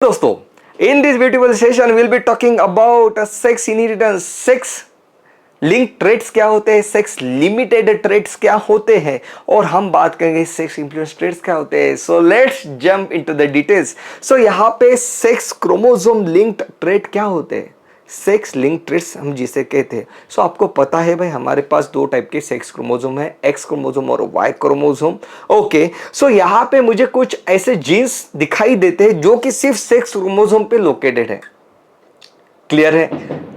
दोस्तों, in this beautiful session we'll be talking about a sex inheritance, sex link traits क्या होते हैं, sex limited traits क्या होते हैं और हम बात करेंगे सेक्स इन्फ्लुएंस ट्रेट्स क्या होते हैं। So let's jump into the details. So यहाँ पे सेक्स क्रोमोसोम लिंक्ड ट्रेट क्या होते हैं, सेक्स लिंक ट्रेट्स हम जिसे कहते हैं। सो आपको पता है भाई हमारे पास दो टाइप के सेक्स क्रोमोसोम है, एक्स क्रोमोसोम और वाई क्रोमोसोम। ओके, सो यहाँ पे मुझे कुछ ऐसे जीन्स दिखाई देते हैं जो कि सिर्फ सेक्स क्रोमोसोम पे लोकेटेड है। क्लियर है?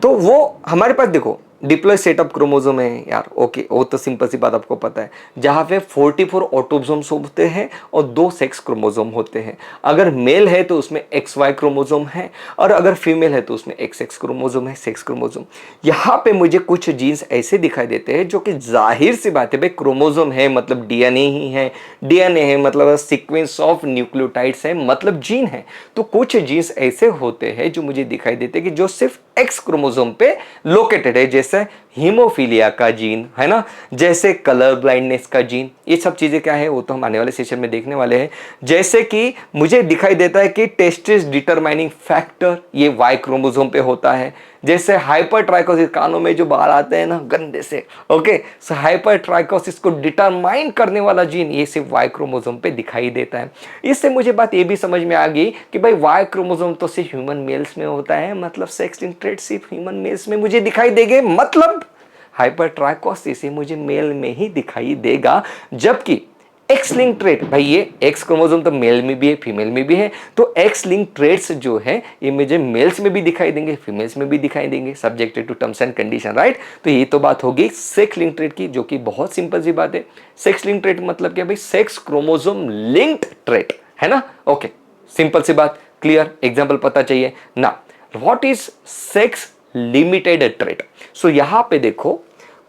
तो वो हमारे पास देखो डिप्लॉय सेटअप क्रोमोसोम है यार। ओके, वो तो सिंपल सी बात आपको पता है, जहां पे 44 ऑटोसोम्स होते हैं और 2 सेक्स क्रोमोसोम होते हैं। अगर मेल है तो उसमें एक्स वाई क्रोमोसोम है और अगर फीमेल है तो उसमें एक्स एक्स क्रोमोसोम है, सेक्स क्रोमोसोम। यहाँ पे मुझे कुछ जीन्स ऐसे दिखाई देते हैं जो कि जाहिर सी बात है भाई क्रोमोसोम है मतलब डीएनए ही है, डीएनए है मतलब सीक्वेंस ऑफ न्यूक्लियोटाइड्स है मतलब जीन है। तो कुछ जीन्स ऐसे होते हैं जो मुझे दिखाई देते हैं कि जो सिर्फ एक्स क्रोमोसोम पे लोकेटेड है, जैसे हीमोफीलिया का जीन है ना, जैसे कलर ब्लाइंडनेस का जीन। ये सब चीजें क्या है वो तो हम आने वाले सेशन में देखने वाले हैं। जैसे कि मुझे दिखाई देता है कि टेस्टिस डिटरमाइनिंग फैक्टर ये वाई क्रोमोसोम पे होता है। जैसे हाइपर ट्राइकोसिस, कानों में जो बाल आते हैं ना गंदे से, ओके, सो हाइपर ट्राइकोसिस को डिटरमाइन करने वाला जीन ये सिर्फ वाई क्रोमोसोम पे दिखाई देता है। इससे मुझे बात ये भी समझ में आ गई कि भाई वाई क्रोमोसोम तो सिर्फ ह्यूमन मेल्स में होता है, मतलब सेक्स लिंक्ड ट्रेट सिर्फ ह्यूमन मेल्स में मुझे दिखाई देंगे, मतलब हाइपर ट्राइकोसिस मुझे मेल में ही दिखाई देगा। जबकि एक्स लिंक ट्रेट, भाई ये एक्स क्रोमोसोम तो मेल में भी है फीमेल में भी है, तो एक्स लिंक ट्रेट्स जो है ये मुझे मेल्स में भी दिखाई देंगे फीमेल्स में भी दिखाई देंगे, subjected to terms and condition, right. तो ये तो बात होगी सेक्स लिंक ट्रेट की, जो कि बहुत सिंपल सी बात है। सेक्स लिंक ट्रेट मतलब क्या भाई, सेक्स क्रोमोसोम लिंक्ड ट्रेट है ना। ओके, सिंपल सी बात, क्लियर, एग्जाम्पल पता चाहिए ना। What is sex limited trait? So यहां पे देखो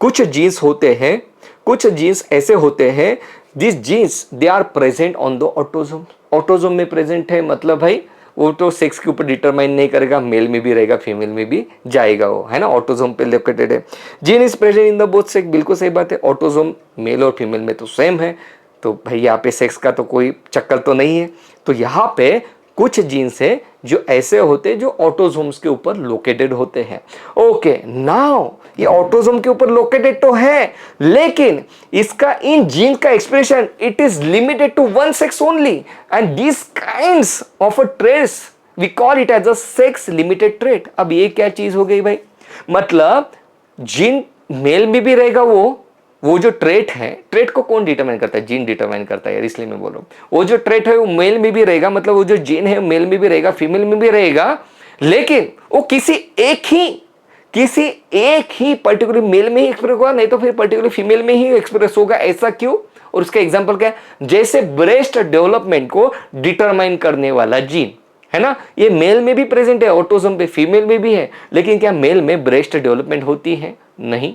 कुछ जीन्स होते हैं, कुछ जीन्स ऐसे होते हैं, this genes they are present on the autosome. Autosome में प्रेजेंट है मतलब भाई वो तो सेक्स के ऊपर डिटरमाइन नहीं करेगा, मेल में भी रहेगा फीमेल में भी जाएगा वो, है ना, ऑटोसोम पे लोकेटेड है। Gene is present in the both sex, बिल्कुल सही बात है, ऑटोसोम मेल और फीमेल में तो सेम है, तो भाई यहाँ पे सेक्स का तो कोई चक्कर तो नहीं है। तो यहाँ पे कुछ जीन्स है जो ऐसे होते हैं जो ऑटोसोम्स के ऊपर लोकेटेड होते हैं। ओके, नाउ ये ऑटोसोम के ऊपर लोकेटेड तो है, लेकिन इसका इन जीन का expression it is limited to one sex only, and this kinds of a traits we call it as a sex limited trait. अब ये क्या चीज हो गई भाई, मतलब जीन मेल में भी रहेगा, वो जो ट्रेट है, ट्रेट को कौन डिटरमाइन करता है, जीन डिटरमाइन करता है यार, इसलिए मैं बोल रहा हूं। वो जो ट्रेट है वो मेल में भी रहेगा, मतलब वो जो जीन है मेल में भी रहेगा फीमेल में भी रहेगा, लेकिन वो किसी एक ही पर्टिकुलर मेल में ही एक्सप्रेस होगा, नहीं तो फिर पर्टिकुलर फीमेल में ही एक्सप्रेस होगा। ऐसा क्यों? और उसका एग्जांपल क्या है, जैसे ब्रेस्ट डेवलपमेंट को डिटरमाइन करने वाला जीन है ना, ये मेल में भी प्रेजेंट है ऑटोसोम पे, फीमेल में भी है, लेकिन क्या मेल में ब्रेस्ट डेवलपमेंट होती है? नहीं,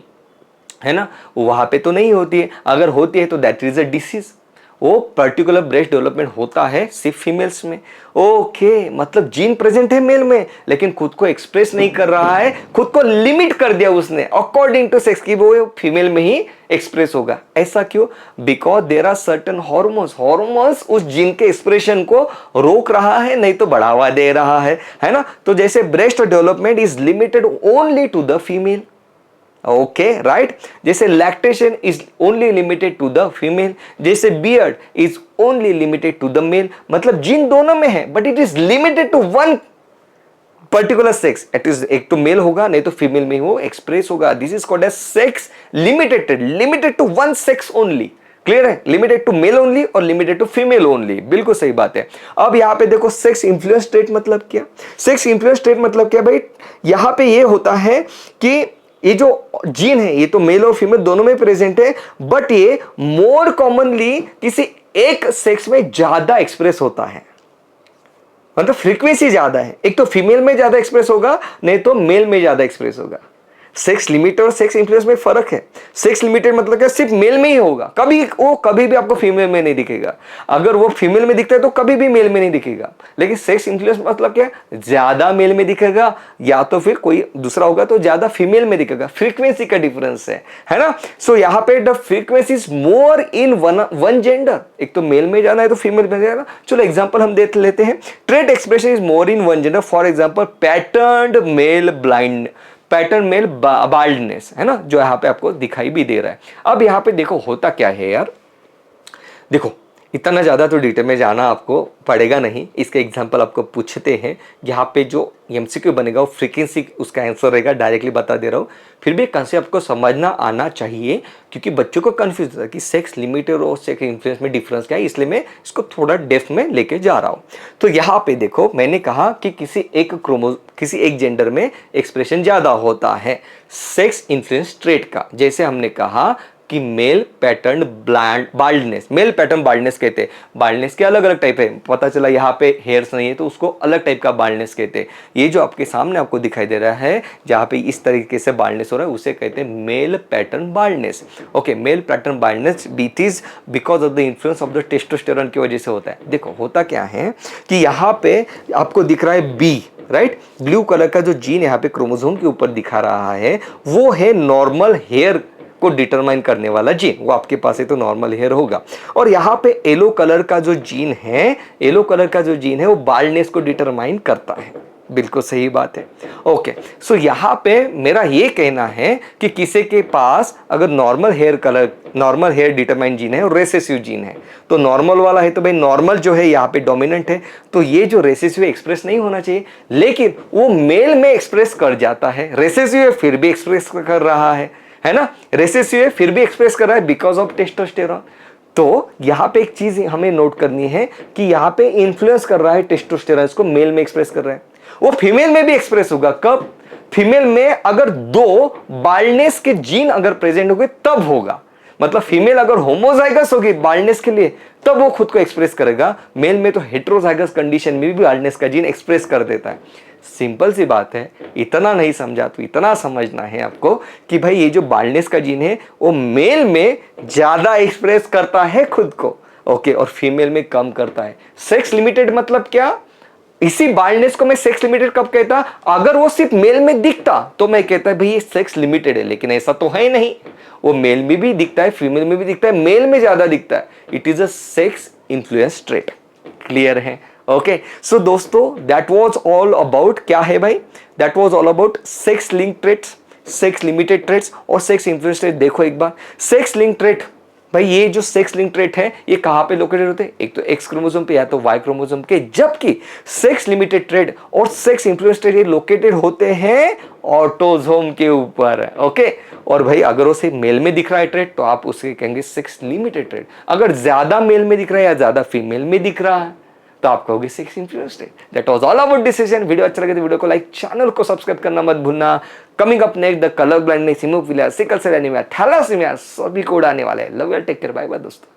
है ना, वहां पे तो नहीं होती है। अगर होती है तो दैट इज अ डिसीज। वो पर्टिकुलर ब्रेस्ट डेवलपमेंट होता है सिर्फ फीमेल्स में। ओके, मतलब जीन प्रेजेंट है मेल में लेकिन खुद को एक्सप्रेस नहीं कर रहा है, खुद को लिमिट कर दिया उसने अकॉर्डिंग टू सेक्स की वो फीमेल में ही एक्सप्रेस होगा। ऐसा क्यों? Because there are certain hormones उस जीन के एक्सप्रेशन को रोक रहा है, नहीं तो बढ़ावा दे रहा है ना। तो जैसे breast development is limited only to the female, okay, right. जैसे lactation is only limited to the female, जैसे beard is only limited to the male, मतलब जीन दोनों में है but it is limited to one particular sex. It is एक तो mail होगा नहीं तो फीमेल में वो एक्सप्रेस होगा। This is called as sex limited to one sex only. Clear है? लिमिटेड टू मेल ओनली और लिमिटेड टू फीमेल ओनली, बिल्कुल सही बात है। अब यहां पे देखो सेक्स इन्फ्लुएंस ट्रेट मतलब क्या, सेक्स इन्फ्लुएंस ट्रेट मतलब क्या भाई, यहां पे ये होता है कि ये जो जीन है ये तो मेल और फीमेल दोनों में प्रेजेंट है, बट ये मोर कॉमनली किसी एक सेक्स में ज्यादा एक्सप्रेस होता है, मतलब फ्रीक्वेंसी ज्यादा है। एक तो फीमेल में ज्यादा एक्सप्रेस होगा नहीं तो मेल में ज्यादा एक्सप्रेस होगा। सेक्स लिमिटेड और सेक्स इन्फ्लुएंस में फर्क है। सेक्स लिमिटेड मतलब क्या, सिर्फ मेल में ही होगा, कभी भी आपको फीमेल में नहीं दिखेगा। अगर वो फीमेल में दिखता है तो कभी भी मेल में नहीं दिखेगा। लेकिन सेक्स इन्फ्लुएंस मतलब क्या, ज्यादा मेल में दिखेगा या तो फिर कोई दूसरा होगा तो ज्यादा फीमेल में दिखेगा। फ्रीक्वेंसी का डिफरेंस है ना। सो यहाँ पे the frequency is more in one gender, एक तो मेल में जाना है तो फीमेल में जाना। चलो एग्जांपल हम देख लेते हैं। Trait expression is more in one gender, for example patterned male blind, pattern male baldness, है ना, जो यहाँ पे आपको दिखाई भी दे रहा है। अब यहाँ पे देखो होता क्या है यार, देखो इतना ज़्यादा तो डिटेल में जाना आपको पड़ेगा नहीं। इसके एग्जांपल आपको पूछते हैं, यहाँ पे जो एमसीक्यू बनेगा वो फ्रीक्वेंसी उसका आंसर रहेगा, डायरेक्टली बता दे रहा हूँ। फिर भी कंसेप्ट आपको समझना आना चाहिए, क्योंकि बच्चों को कंफ्यूज होता है कि सेक्स लिमिटेड और सेक्स इन्फ्लुएंस में डिफरेंस क्या है, इसलिए मैं इसको थोड़ा डेप्थ में लेके जा रहा हूँ। तो यहाँ पे देखो मैंने कहा कि किसी एक जेंडर में एक्सप्रेशन ज़्यादा होता है सेक्स इन्फ्लुएंस ट्रेट का। जैसे हमने कहा कि male pattern baldness, male pattern baldness कहते हैं। बाल्डनेस के अलग अलग टाइप है, पता चला यहाँ पे हेयर्स नहीं है तो उसको अलग टाइप का बाल्डनेस कहते हैं। ये जो आपके सामने आपको दिखाई दे रहा है जहाँ पे इस तरीके से बाल्डनेस हो रहा है उसे कहते हैं male pattern baldness. Okay, male pattern baldness it is because of the influence of the testosterone की वजह से होता है। देखो होता क्या है कि यहाँ पे आपको दिख रहा है बी, राइट, ब्लू कलर का जो जीन यहाँ पे क्रोमोसोम के ऊपर दिखा रहा है वो है नॉर्मल हेयर को डिटरमाइन करने वाला जीन, वो आपके पास है तो नॉर्मल हेयर होगा। और यहाँ पे येलो कलर का जो जीन है, येलो कलर का जो जीन है वो बाल्डनेस को डिटरमाइन करता है। बिल्कुल सही बात है। ओके, सो यहाँ पे मेरा ये कहना है कि किसी के पास अगर नॉर्मल हेयर डिटरमाइन जीन है और रेसेसिव जीन है, तो नॉर्मल वाला है तो भाई नॉर्मल जो है यहाँ पे डोमिनेंट है, तो ये जो रेसेसिव एक्सप्रेस नहीं होना चाहिए, लेकिन वो मेल में एक्सप्रेस कर जाता है। रेसेसिव फिर भी एक्सप्रेस कर रहा है ना, रेसेसिव है फिर भी एक्सप्रेस कर रहा है बिकॉज ऑफ टेस्टोस्टेरोन। तो यहाँ पे एक चीज हमें नोट करनी है कि यहाँ पे इन्फ्लुएंस कर रहा है टेस्टोस्टेरोन, इसको मेल में एक्सप्रेस कर रहा है। वो फीमेल में भी एक्सप्रेस होगा, कब, फीमेल में अगर दो बाल्डनेस के जीन अगर प्रेजेंट हो गए तब होगा। मतलब फीमेल अगर होमोजाइगस होगी बाल्डनेस के लिए तब वो खुद को एक्सप्रेस करेगा। मेल में तो हेट्रोजाइगस कंडीशन में भी बाल्डनेस का जीन एक्सप्रेस कर देता है। सिंपल सी बात है, इतना नहीं समझा तो इतना समझना है आपको कि भाई ये जो बाल्डनेस का जीन है वो मेल में ज्यादा एक्सप्रेस करता है खुद को, ओके, और फीमेल में कम करता है। सेक्स लिमिटेड मतलब क्या, इसी बाल्डनेस को मैं सेक्स लिमिटेड कब कहता, अगर वो सिर्फ मेल में दिखता तो मैं कहता भाई ये सेक्स लिमिटेड है, लेकिन ऐसा तो है नहीं, वो मेल में भी दिखता है फीमेल में भी दिखता है, मेल में ज्यादा दिखता है। It is a sex influence trait. Clear है? ओके, सो दोस्तों दैट वाज ऑल अबाउट, क्या है भाई, that was all about sex link traits, sex limited traits और सेक्स इन्फ्लुएंस ट्रेट। देखो एक बार, सेक्स लिंक ट्रेट, भाई ये जो सेक्स लिंक ट्रेट है ये कहां पे लोकेटेड होते हैं, एक तो एक्स क्रोमोसोम पे या तो वाई क्रोमोसोम के, जबकि सेक्स लिमिटेड ट्रेट और सेक्स इन्फ्लुएंस ट्रेट ये लोकेटेड होते हैं ऑटोसोम के ऊपर। ओके, और भाई अगर उसे मेल में दिख रहा है ट्रेट तो आप उसे कहेंगे सेक्स लिमिटेड ट्रेट। अगर ज्यादा मेल में दिख रहा है या ज्यादा फीमेल में दिख रहा है तो आप कहोगे sex influence trait. That was all about decision. Video अच्छा लगे तो वीडियो को लाइक, चैनल को सब्सक्राइब करना मत भूलना। Coming up next the colour blindness, haemophilia, sickle cell anaemia, thalassemia सभी को उड़ाने वाले हैं। Love you, take care, bye bye दोस्तों।